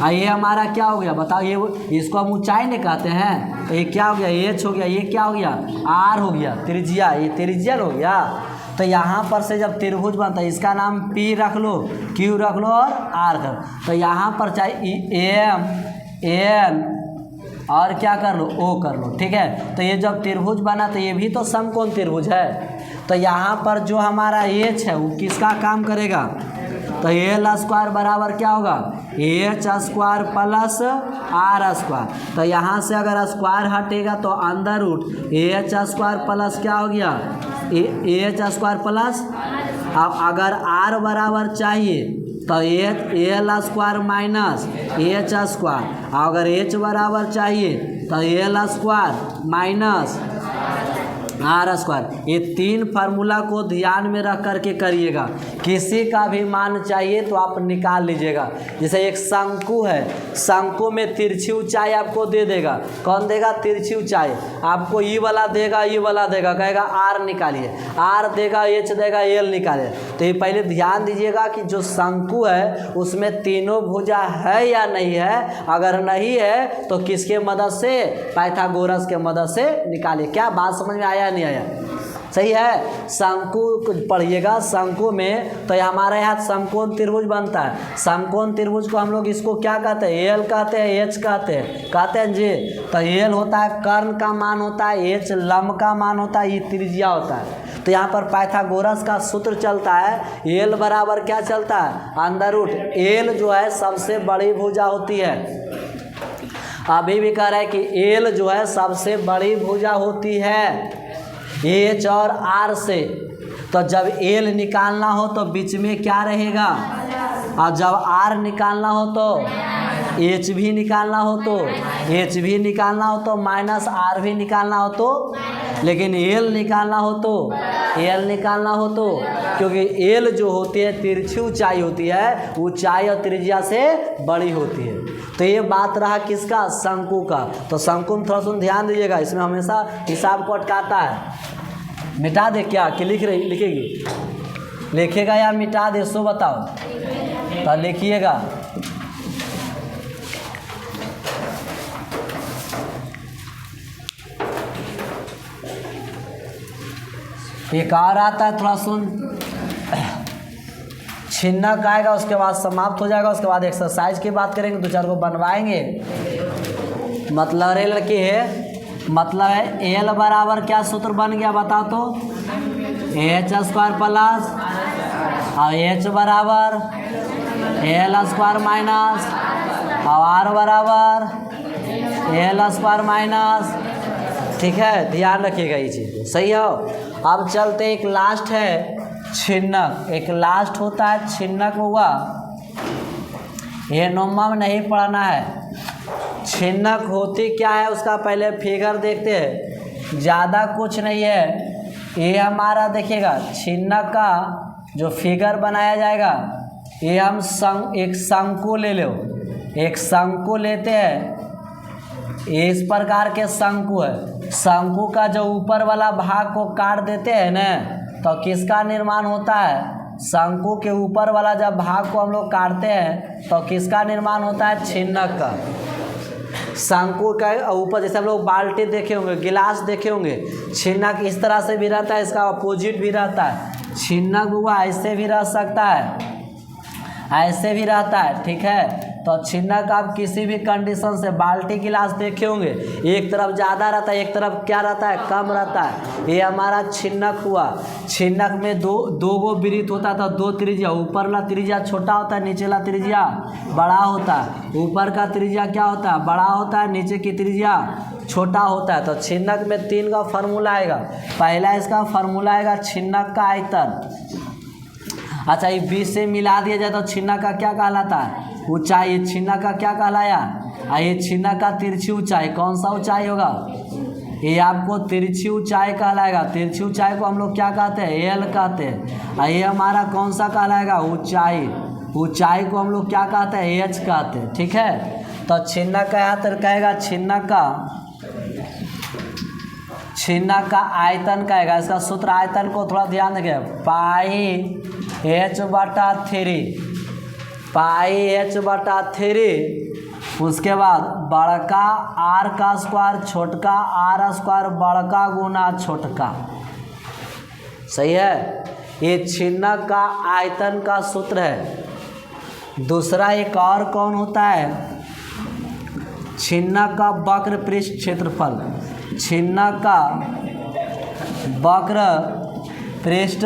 ये हमारा क्या हो गया बताओ, ये इसको हम ऊंचाई नहीं कहते हैं, तो ये क्या हो गया, एच हो गया, ये क्या हो गया, आर हो गया, त्रिज्या, ये त्रिज्या हो गया। तो यहाँ पर से जब त्रिभुज बनता है, इसका नाम पी रख लो, क्यू रख लो और आर कर, तो यहाँ पर चाहे एम एन और क्या कर लो, ओ कर लो, ठीक है। तो ये जब त्रिभुज बना, तो ये भी तो समकोण त्रिभुज है। तो यहाँ पर जो हमारा एच है वो किसका काम करेगा, तो एल स्क्वायर बराबर क्या होगा, H square plus R square. तो यहाँ से अगर स्क्वायर हटेगा तो अंदर रूट एच स्क्वायर प्लस क्या हो गया, एच स्क्वायर प्लस, अब अगर आर बराबर चाहिए तो L square minus H square, अगर एच बराबर चाहिए तो L square minus R square. ये 3 फार्मूला को ध्यान में रख करके करिएगा। किसी का भी मान चाहिए तो आप निकाल लीजिएगा। जैसे एक शंकु है, शंकु में तिरछी ऊंचाई आपको दे देगा, कौन देगा, तिरछी ऊंचाई आपको ई वाला देगा, कहेगा आर निकालिए, आर देगा, एच देगा, एल निकालिए। तो ये पहले ध्यान दीजिएगा कि जो शंकु है उसमें तीनों भुजा है या नहीं है। अगर नहीं है तो किसके मदद से, पाइथागोरस के मदद से निकालिए। क्या बात समझ में आया नहीं आया, सही है। शंकु पढ़िएगा, शंकु में तो हमारे यहाँ समकोण त्रिभुज बनता है। समकोण त्रिभुज को हम लोग इसको क्या कहते हैं, एल कहते हैं, एच कहते हैं जी। तो एल होता है कर्ण का मान होता है, एच लंब का मान होता है, ये त्रिज्या होता है। तो तो यहाँ पर पाइथागोरस का सूत्र चलता है, एल बराबर क्या चलता है, अंडर रूट एल जो है सबसे बड़ी भुजा होती है। अभी भी कह रहा है कि एल जो है सबसे बड़ी भुजा होती है एच और आर से। तो जब एल निकालना हो तो बीच में क्या रहेगा, और जब आर निकालना हो तो एच भी निकालना हो तो एच भी निकालना हो तो माइनस आर भी निकालना हो तो, लेकिन एल निकालना हो तो एल निकालना हो तो, क्योंकि एल जो होती है तिरछी ऊंचाई होती है, ऊंचाई और त्रिज्या से बड़ी होती है। तो ये बात रहा किसका, शंकु का। तो शंकु में थोड़ा सा ध्यान दीजिएगा, इसमें हमेशा हिसाब को अटकाता है। मिटा दे क्या कि लिखेगी, लिखेगा या मिटा दे, सो बताओ। तो लिखिएगा, एक और आता है, थोड़ा सुन। छिन्नक आएगा, उसके बाद समाप्त हो जाएगा, उसके बाद एक्सरसाइज की बात करेंगे, दो चार को बनवाएंगे। मतलब रे लड़की है, मतलब है एल बराबर क्या सूत्र बन गया बताओ तो, एच स्क्वायर प्लस और एच बराबर एल स्क्वायर माइनस और आर बराबर एल स्क्वायर माइनस। ठीक है, ध्यान रखिएगा ये चीज़, सही हो। अब चलते, एक लास्ट है छिन्नक, एक लास्ट होता है छिन्नक हुआ, ये नोमा में नहीं पढ़ना है। छिन्नक होती क्या है उसका पहले फिगर देखते हैं, ज़्यादा कुछ नहीं है। ये हमारा देखिएगा छिन्नक का जो फिगर बनाया जाएगा, ये हम एक शंकु ले लो, एक शंकु लेते हैं, ये इस प्रकार के शंकु है। शंकु का जो ऊपर वाला भाग को काट देते हैं ना, तो किसका निर्माण होता है, शंकु के ऊपर वाला जब भाग को हम लोग काटते हैं तो किसका निर्माण होता है, छिन्नक का। शंकु का ऊपर जैसे हम लोग बाल्टी देखे होंगे, गिलास देखे होंगे, छिन्नक इस तरह से भी रहता है, इसका अपोजिट भी रहता है। छिन्नक हुआ ऐसे भी रह सकता है, ऐसे भी रहता है, ठीक है। तो छिन्नक आप किसी भी कंडीशन से, बाल्टी गिलास देखे होंगे, एक तरफ ज़्यादा रहता है, एक तरफ क्या रहता है, कम रहता है। ये हमारा छिन्नक हुआ। छिन्नक में दो गो वृत्त होता है, तो दो त्रिज्या, ऊपर वाला त्रिज्या छोटा होता है, नीचे वाला त्रिज्या बड़ा होता है। ऊपर का त्रिज्या क्या होता है, बड़ा होता है, नीचे की त्रिज्या छोटा होता है। तो छिन्नक में 3 का फार्मूला आएगा। पहला इसका फार्मूला आएगा छिन्नक का आयतन। अच्छा, ये 20 से मिला दिया जाए तो छिन्नक का क्या कहलाता है, ऊंचाई। ये छिन्नक का क्या कहलाया, ये छिन्नक का तिरछी ऊंचाई। कौन सा ऊंचाई होगा, ये आपको तिरछी ऊंचाई कहलाएगा। तिरछी ऊंचाई को हम लोग क्या कहते हैं, एल कहते हैं। ये हमारा कौन सा कहलाएगा, ऊंचाई। ऊंचाई को हम लोग क्या कहते हैं, एच कहते हैं, ठीक है। तो छिन्नक का यहाँ कहेगा, छिन्नक का आयतन कहेगा। इसका सूत्र आयतन को थोड़ा ध्यान देंगे, पाई एच बटा 3, पाई एच बटा 3। उसके बाद बड़का आर का स्क्वायर छोटका आर स्क्वायर बड़का गुना छोटका, सही है। ये छिन्नक का आयतन का सूत्र है। दूसरा एक और कौन होता है, छिन्नक का वक्र पृष्ठ क्षेत्रफल। छिन्नक का वक्र पृष्ठ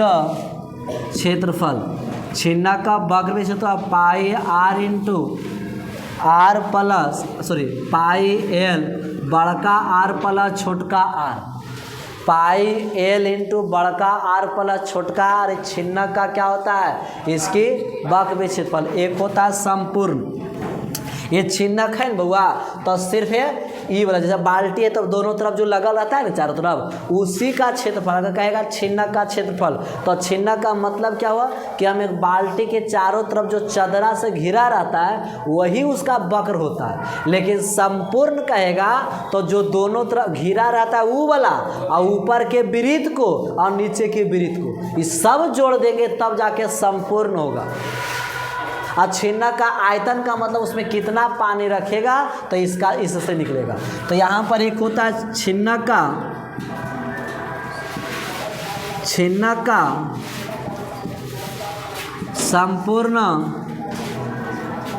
क्षेत्रफल, छिन्नक का वक्र पृष्ठ क्षेत्रफल pi r into r plus pi l बड़का आर प्लस छोटका आर। पाई एल इंटू बड़का आर प्लस छोटका आर छिन्नक का क्या होता है, इसकी वक्र पृष्ठ क्षेत्रफल। एक होता है संपूर्ण, ये छिन्नक है ना बउआ, तो सिर्फ है ई वाला, जैसे बाल्टी है तो दोनों तरफ जो लगा रहता है ना चारों तरफ, उसी का क्षेत्रफल अगर कहेगा छिन्नक का क्षेत्रफल। तो छिन्नक का मतलब क्या हुआ कि हम एक बाल्टी के चारों तरफ जो चदरा से घिरा रहता है वही उसका वक्र होता है। लेकिन संपूर्ण कहेगा तो जो दोनों तरफ घिरा रहता है वो वाला, और ऊपर के वृत्त को और नीचे के वृत्त को, ये सब जोड़ देंगे तब जाके संपूर्ण होगा। और छिन्नक का आयतन का मतलब उसमें कितना पानी रखेगा तो इससे निकलेगा। तो यहाँ पर एक होता है छिन्नक का संपूर्ण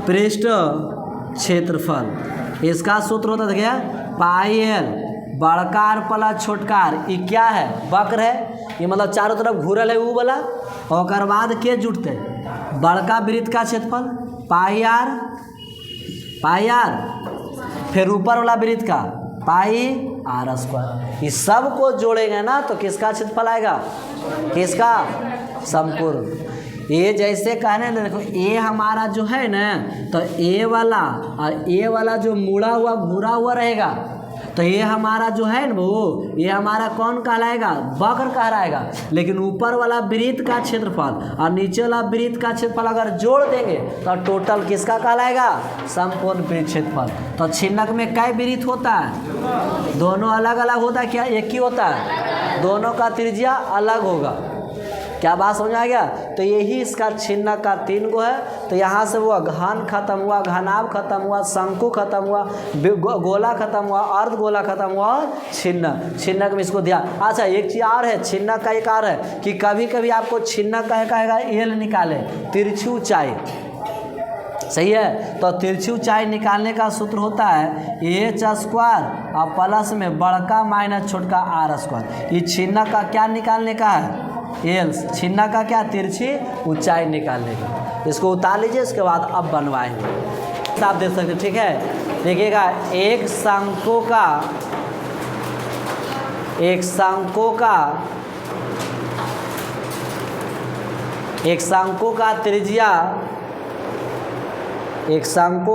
पृष्ठ क्षेत्रफल। इसका सूत्र होता है क्या, पाई एल बड़का आर प्लस छोटका आर। ये क्या है, वक्र है। ये मतलब चारों तरफ घूरल है ऊ वाला। और बाद के जुटते बड़का वृत्त का क्षेत्रफल पाई आर, फिर ऊपर वाला वृत्त का पाई आर स्क्वायर। इस सब को जोड़ेंगे ना तो किसका क्षेत्रफल आएगा, किसका, संपूर्ण। ये जैसे कहने देखो ए हमारा जो है ना, तो ए वाला और ए वाला जो मुड़ा हुआ घूरा हुआ रहेगा, तो ये हमारा जो है ना वो ये हमारा कौन कहलाएगा, वक्र कहलाएगा। लेकिन ऊपर वाला वृत्त का क्षेत्रफल और नीचे वाला वृत्त का क्षेत्रफल अगर जोड़ देंगे तो टोटल किसका कहलाएगा, संपूर्ण वृत्त क्षेत्रफल। तो छिन्नक में कई वृत्त होता है, दोनों अलग अलग होता है क्या, एक ही होता है, दोनों का त्रिज्या अलग होगा। क्या बात समझ आ गया। तो यही इसका छिन्नक का 3 गो है। तो यहाँ से हुआ घन खत्म हुआ, घनाभ खत्म हुआ, शंकु खत्म हुआ, गोला खत्म हुआ, अर्ध गोला खत्म हुआ और छिन्नक में इसको ध्यान। अच्छा एक चीज़ और है, छिन्नक का एक और है कि कभी कभी आपको छिन्नक कहेगा एल निकाले, तिरछी ऊंचाई, सही है। तो तिरछी ऊंचाई निकालने का सूत्र होता है एच स्क्वायर और प्लस में बड़का माइनस छोटका आर स्क्वायर। ये छिन्नक का क्या निकालने का है, एल, छिन्नक का क्या, तिरछी ऊंचाई निकालने का। इसको उतार लीजिए, इसके बाद अब बनवाएंगे। आप देख सकते, ठीक है। देखिएगा एक शंकु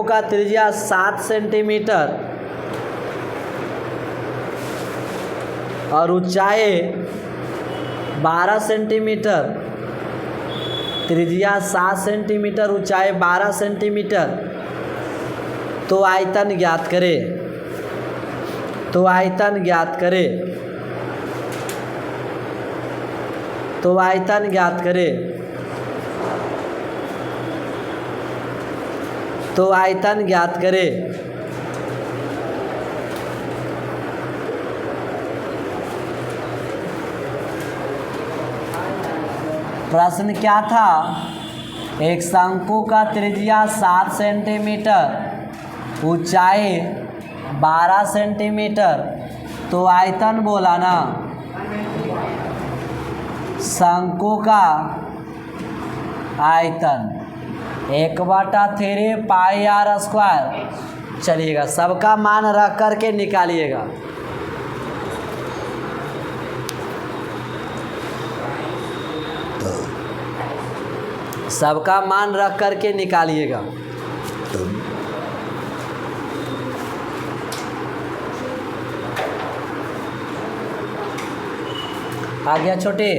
का त्रिज्या 7 सेंटीमीटर और ऊंचाई 12 सेंटीमीटर, त्रिज्या 7 सेंटीमीटर, ऊंचाई 12 सेंटीमीटर। तो आयतन ज्ञात करें, तो आयतन ज्ञात करें, तो आयतन ज्ञात करें, तो आयतन ज्ञात करें। प्रश्न क्या था, एक शंकु का त्रिज्या 7 सेंटीमीटर, ऊंचाई 12 सेंटीमीटर, तो आयतन बोला ना, शंकु का आयतन 1/3 पाई आर स्क्वायर। चलिएगा सबका मान रख करके निकालिएगा। सबका मान रख करके निकालिएगा। आ गया छोटे,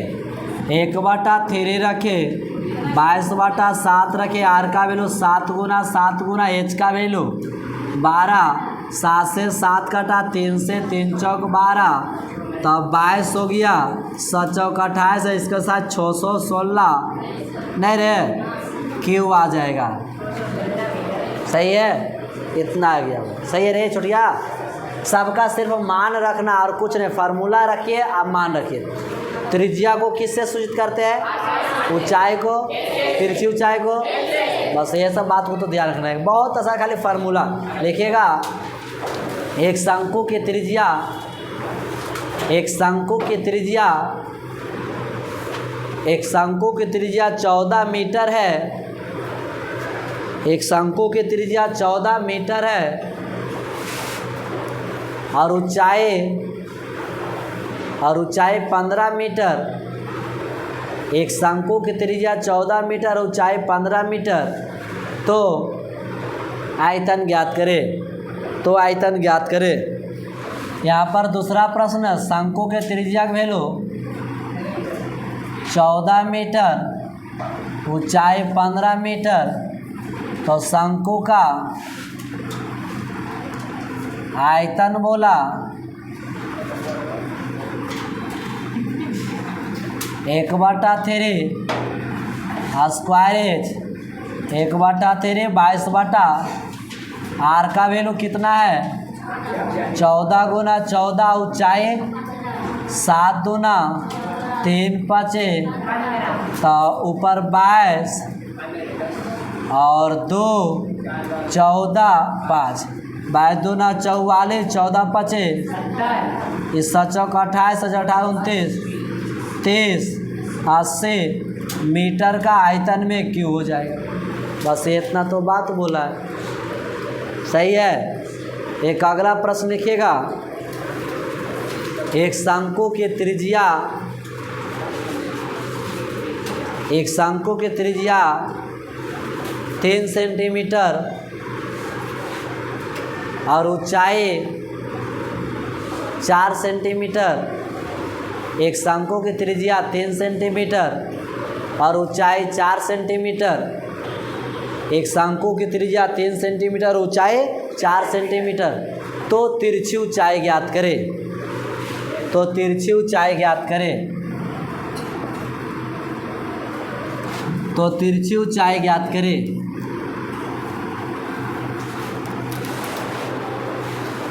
1/3 रखे, 22/7 रखे, आर का वैल्यू 7 गुना एच का वैल्यू 12, 7 से 7 कटा, 3 से 3 चौक 12, तब 22 हो गया, 7 चौक 28 है, इसके साथ 616 नहीं रे, क्यू आ जाएगा, सही है, इतना आ गया, सही है रे छोटिया। सबका सिर्फ मान रखना और कुछ नहीं, फार्मूला रखिए आप मान रखिए। त्रिज्या को किससे सूचित करते हैं, ऊंचाई को, तिरछी ऊंचाई को, बस ये सब बात को तो ध्यान रखना है। बहुत अच्छा खाली फार्मूला लिखिएगा। एक शंकु की त्रिज्या, एक शंकु की त्रिज्या, एक शंकु की त्रिज्या 14 मीटर है, एक शंकु की त्रिज्या 14 मीटर है और ऊंचाई 15 मीटर। एक शंकु की त्रिज्या 14 मीटर, ऊंचाई 15 मीटर। तो आयतन ज्ञात करें, तो आयतन ज्ञात करें। यहाँ पर दूसरा प्रश्न, शंकु के त्रिज्या की वैल्यू 14 मीटर, ऊंचाई 15 मीटर, तो शंकु का आयतन बोला 1/3 स्क्वायर एच, 1/3 22/, आर का वैल्यू कितना है 14 गुना 14, ऊंचाई 7 दूना 3 5, तो ऊपर 22 और 2 14 5, 22 दूना 44, 14 5, इस 7 चौक 28, 28 29, 30 80 मीटर का आयतन में क्यू हो जाएगा। बस ये इतना तो बात बोला है, सही है। एक अगला प्रश्न लिखिएगा, एक शंकु की त्रिज्या 3 सेंटीमीटर और ऊंचाई 4 सेंटीमीटर। एक शंकु की त्रिज्या 3 सेंटीमीटर और ऊंचाई 4 सेंटीमीटर। एक शंकु की त्रिज्या 3 सेंटीमीटर, ऊंचाई 4 सेंटीमीटर। तो तिरछी ऊंचाई ज्ञात करें। तो तिरछी ऊंचाई ज्ञात करें। तो तिरछी ऊंचाई ज्ञात करें।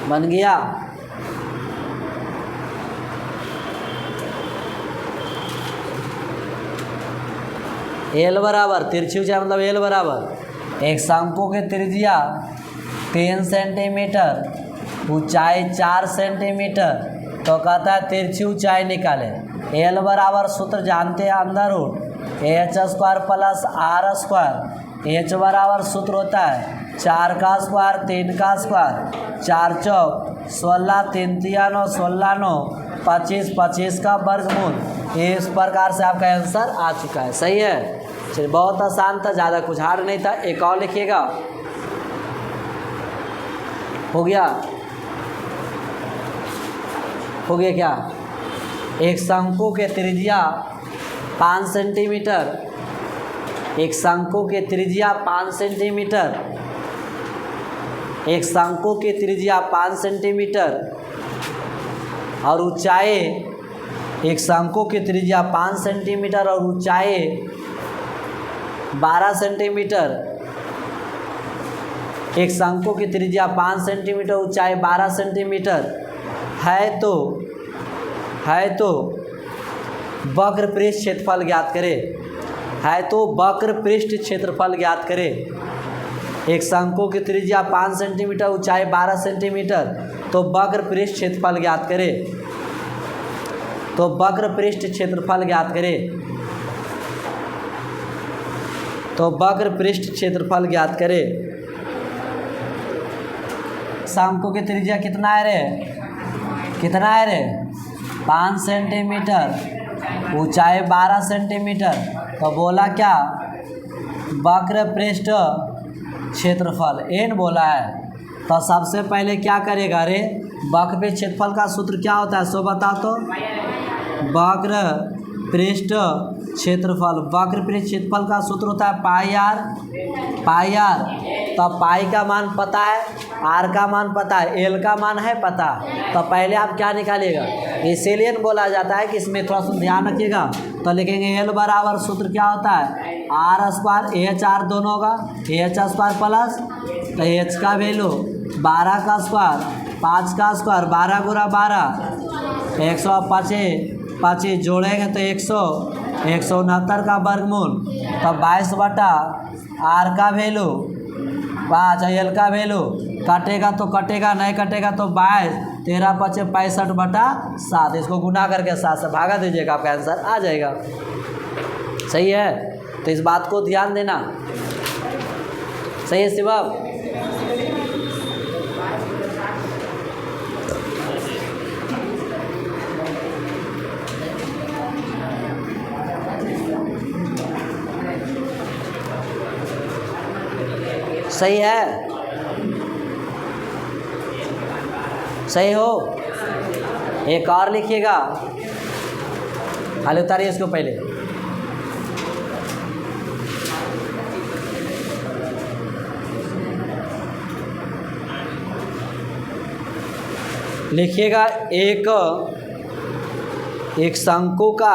बन गया। एल बराबर, तिरछी ऊंचाई मतलब एल बराबर, एक शंकु की त्रिज्या 3 सेंटीमीटर, ऊंचाई 4 सेंटीमीटर। तो कहता है तिरछी ऊंचाई निकाले। एल बराबर सूत्र जानते हैं, अंदर root h² plus r²। h बराबर सूत्र होता है 4 का स्क्वायर 3 का स्क्वायर, 4 चौक 16, 3 तिया 9, 16 9 25, 25 का वर्गमूल। इस प्रकार से आपका आंसर आ चुका है, सही है। चलिए, बहुत आसान था, ज़्यादा कुछ हार्ड नहीं था। एक और लिखिएगा, हो गया क्या? एक शंकु के त्रिज्या 5 सेंटीमीटर, एक शंकु की त्रिज्या 5 सेंटीमीटर, एक शंकु की त्रिज्या 5 सेंटीमीटर और ऊंचाई, एक शंकु की त्रिज्या 5 सेंटीमीटर और ऊंचाई 12 सेंटीमीटर। एक शंकु की त्रिज्या 5 सेंटीमीटर, ऊंचाई 12 सेंटीमीटर है तो वक्र पृष्ठ क्षेत्रफल ज्ञात करें। है तो वक्र पृष्ठ क्षेत्रफल ज्ञात करें। एक शंकु की त्रिज्या 5 सेंटीमीटर, ऊंचाई 12 सेंटीमीटर। तो वक्र पृष्ठ क्षेत्रफल ज्ञात करें। तो वक्र पृष्ठ क्षेत्रफल ज्ञात करें। तो वक्र पृष्ठ क्षेत्रफल ज्ञात करें। शंकु की त्रिज्या कितना है रे? 5 सेंटीमीटर, ऊंचाई 12 सेंटीमीटर। तो बोला क्या? वक्र पृष्ठ क्षेत्रफल एन बोला है। तो सबसे पहले क्या करेगा रे? वक्र पृष्ठ क्षेत्रफल का सूत्र क्या होता है, सो बताओ तो। वक्र पृष्ठ क्षेत्रफल, वक्र पृष्ठ क्षेत्रफल का सूत्र होता है पाई आर। तो पाई का मान पता है, आर का मान पता है, एल का मान है पता। तो पहले आप क्या निकालिएगा? इसीलिए बोला जाता है कि इसमें थोड़ा सा ध्यान रखिएगा। तो लिखेंगे एल बराबर सूत्र क्या होता है, r² एच आर दोनों का h² प्लस, तो h का वैल्यू 12 का स्क्वायर 5 का स्क्वायर 12 गुना 12 125 जोड़ेंगे तो 169 का वर्गमूल। तो 22 बटा आर का वैल्यू 5, एल का वैल्यू कटेगा तो कटेगा, नहीं कटेगा तो 22, 13 5 65 बटा 7। इसको गुना करके 7 से भागा दीजिएगा, आपका आंसर आ जाएगा। सही है, तो इस बात को ध्यान देना। सही है शिवम? सही है, सही हो। एक और लिखिएगा, खाली उतारिए इसको पहले। लिखिएगा एक शंकु का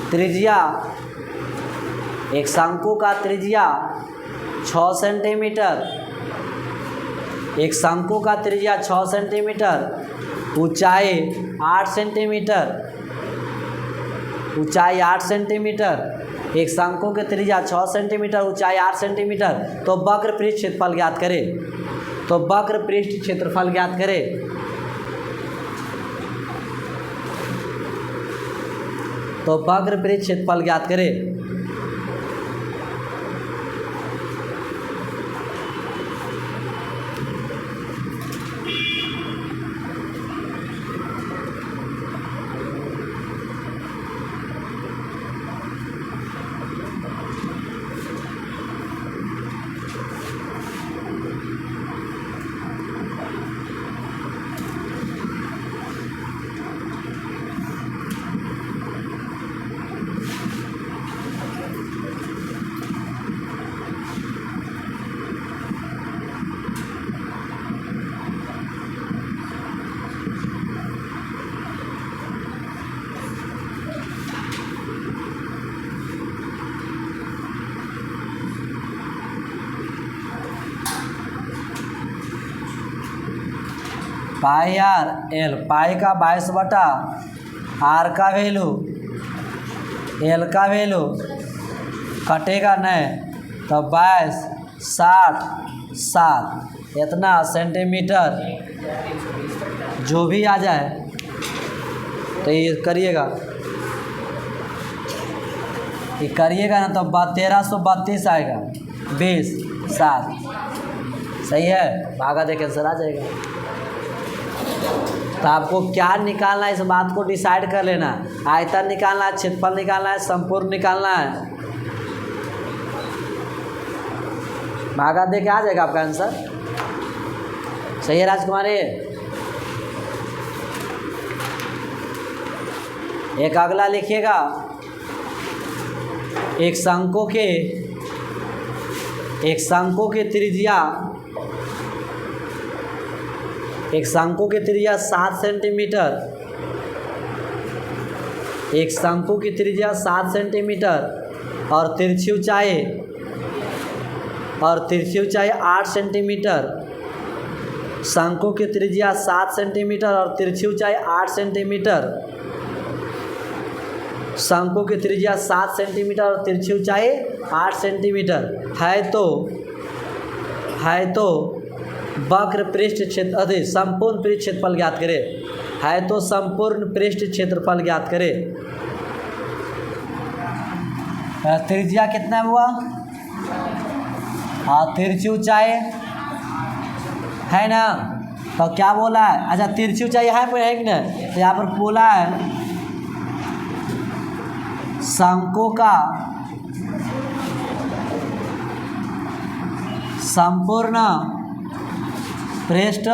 त्रिज्या, एक शंकु का त्रिज्या 6 सेंटीमीटर, एक शंकु का त्रिज्या 6 सेंटीमीटर, ऊंचाई 8 सेंटीमीटर, ऊंचाई 8 सेंटीमीटर एक शंकु की त्रिज्या 6 सेंटीमीटर, ऊंचाई 8 सेंटीमीटर, तो वक्र पृष्ठ क्षेत्रफल ज्ञात करें। तो वक्र पृष्ठ क्षेत्रफल ज्ञात करें। तो वक्र पृष्ठ क्षेत्रफल ज्ञात करें। पाई आर एल, पाई का 22 बटा आर का वैल्यू, एल का वैल्यू कटेगा नहीं, तो 22 60 7 इतना सेंटीमीटर जो भी आ जाए तो ये करिएगा, ये करिएगा ना तो 1332 आएगा, 20 7 सही है। भागा दे कैंसर आ जाएगा। तो आपको क्या निकालना है इस बात को डिसाइड कर लेना। आयतन निकालना है, क्षेत्रफल निकालना है, संपूर्ण निकालना है। भागा दे के आ जाएगा आपका आंसर। सही है राजकुमारी। एक अगला लिखिएगा, एक शंकु की त्रिज्या 7 सेंटीमीटर, एक शंकु की त्रिज्या 7 सेंटीमीटर और तिरछी ऊंचाई 8 सेंटीमीटर। शंकु की त्रिज्या 7 सेंटीमीटर और तिरछी ऊंचाई 8 सेंटीमीटर। शंकु की त्रिज्या 7 सेंटीमीटर और तिरछी ऊंचाई 8 सेंटीमीटर है तो वक्र पृष्ठ क्षेत्र अरे संपूर्ण पृष्ठ क्षेत्रफल ज्ञात करें। है तो संपूर्ण पृष्ठ क्षेत्रफल ज्ञात करें। त्रिज्या कितना हुआ? हाँ, तिरछी ऊंचाई है ना, तो क्या बोला है? अच्छा, तिरछी ऊंचाई है कि ना, तो यहाँ पर बोला है शंकु का संपूर्ण पृष्ठ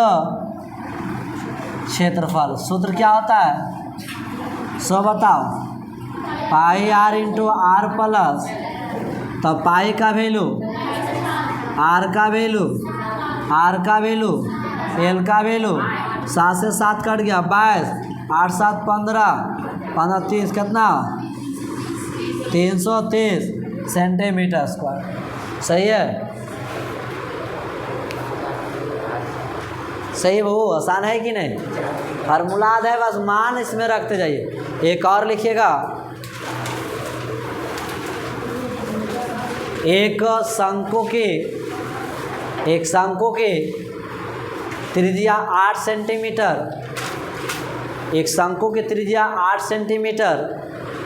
क्षेत्रफल। सूत्र क्या होता है सो बताओ। पाई आर इंटू आर प्लस, तो पाई का वैल्यू, आर का वैल्यू, एल का वैल्यू, 7 से 7 कट गया, 22 8 7 15 15 30 कितना 330 सेंटीमीटर स्क्वायर। सही है, सही वो आसान है कि नहीं? फार्मूला है, बस मान इसमें रखते जाइए। एक और लिखिएगा, एक शंकु की त्रिज्या 8 सेंटीमीटर, एक शंकु की त्रिज्या 8 सेंटीमीटर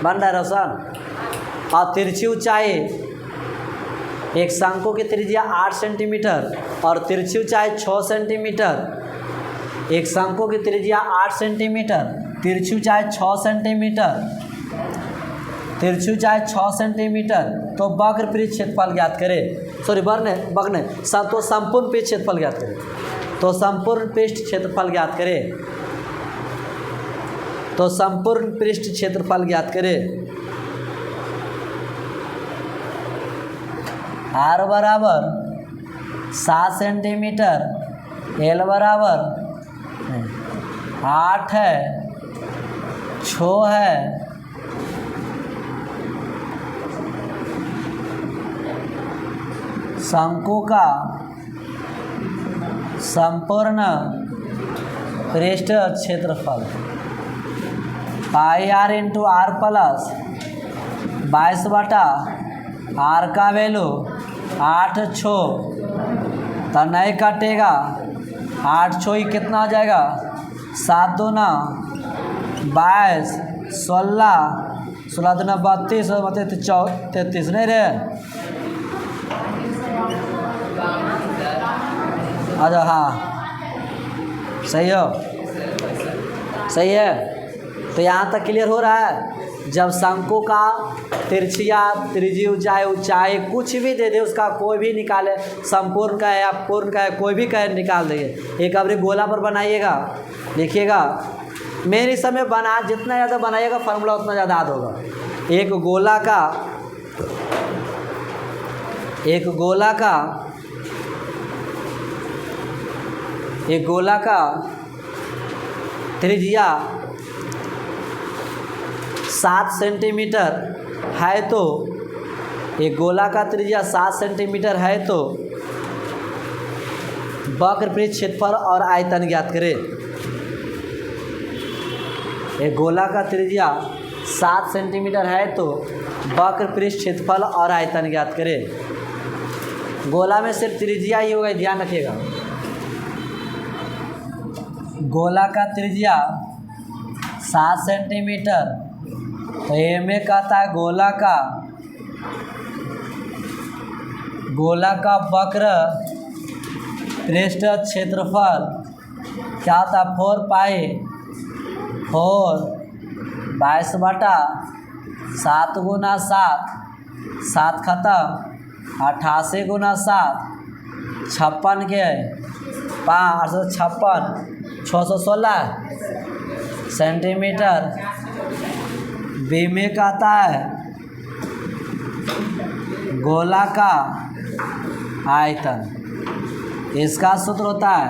बन रहा है रोशन, और तिरछी ऊंचाई, एक शंकु की त्रिज्या 8 सेंटीमीटर और तिरछी ऊंचाई 6 सेंटीमीटर। एक शंकु की त्रिज्या 8 सेंटीमीटर, तिरछी ऊंचाई 6 सेंटीमीटर, तो वक्र पृष्ठ क्षेत्रफल ज्ञात करें। सॉरी बगने तो संपूर्ण पृष्ठ क्षेत्रफल ज्ञात करें। तो संपूर्ण पृष्ठ क्षेत्रफल ज्ञात करें। तो संपूर्ण पृष्ठ क्षेत्रफल ज्ञात करें। आर बराबर 7 सेंटीमीटर, एल बराबर 8 है, 6 है, शंकु का संपूर्ण पृष्ठ क्षेत्रफल pi r into r plus 22 बटा आर का वैल्यू 8 छो तो नहीं कटेगा। 8 छो ही कितना हो जाएगा 7 दूना 22 16 16 दूना 32 33 नहीं रे। अच्छा हाँ सही हो सही है। तो यहाँ तक क्लियर हो रहा है। जब शंकु का तिरछिया त्रिज्यीय ऊंचाई कुछ भी दे दे उसका कोई भी निकाले, संपूर्ण का है या पूर्ण का है कोई भी कहे निकाल देंगे। एक अभी गोला पर बनाइएगा, लिखिएगा। मेन इस समय बना जितना ज़्यादा बनाइएगा फार्मूला उतना ज़्यादा याद होगा। एक गोला का त्रिज्या 7 सेंटीमीटर है तो एक गोला का त्रिज्या 7 सेंटीमीटर है तो वक्र पृष्ठ क्षेत्रफल और आयतन ज्ञात करें। एक गोला का त्रिज्या 7 सेंटीमीटर है तो वक्र पृष्ठ क्षेत्रफल और आयतन ज्ञात करें। गोला में सिर्फ त्रिज्या ही होगा, ध्यान रखिएगा। गोला का त्रिज्या 7 सेंटीमीटर तो ए में कहता है गोला का वक्र पृष्ठ क्षेत्रफल क्या होता है 4 पाई 4 22 बटा 7 गुना 7 खत्म 88 गुना 7 56 के 5 856 616 सेंटीमीटर। बी में कहता है गोला का आयतन, इसका सूत्र होता है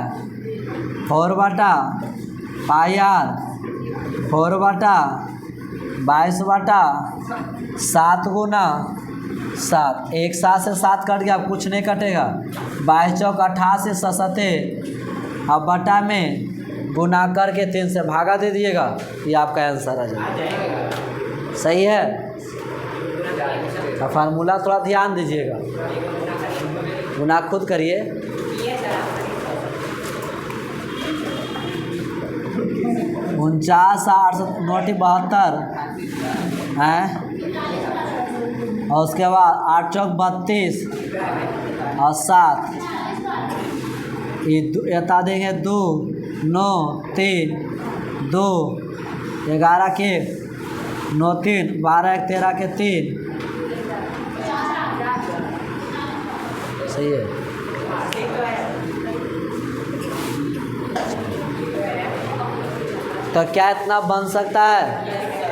4 बटा पाई आर 4 बटा 22 बटा 7 गुना 7। एक 7 से 7 कट गया, अब कुछ नहीं कटेगा। 22 चौक 88 67 अब बटा में गुना करके 3 से भागा दे दिएगा, ये आपका आंसर आ जाएगा। सही है। तो फार्मूला थोड़ा ध्यान दीजिएगा, गुना खुद करिए। उनचास 872 है और उसके बाद 8 चौक 32 और 7 ये बता देंगे 2 9 3 2 11 के 9 3 12 13 के 3 सही है। तो क्या इतना बन सकता है?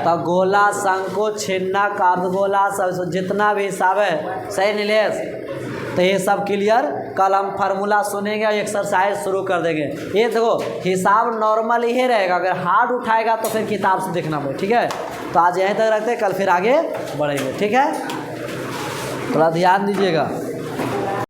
तो गोला शंकु छिन्नक अर्धगोला सब जितना भी हिसाब है, सही नीलेश? तो ये सब क्लियर। कल हम फार्मूला सुनेंगे और एक्सरसाइज शुरू कर देंगे। ये देखो हिसाब नॉर्मल ही रहेगा, अगर हार्ड उठाएगा तो फिर किताब से देखना पड़ेगा। ठीक है, तो आज यहीं तक रखते हैं, कल फिर आगे बढ़ेंगे। ठीक है, थोड़ा ध्यान दीजिएगा।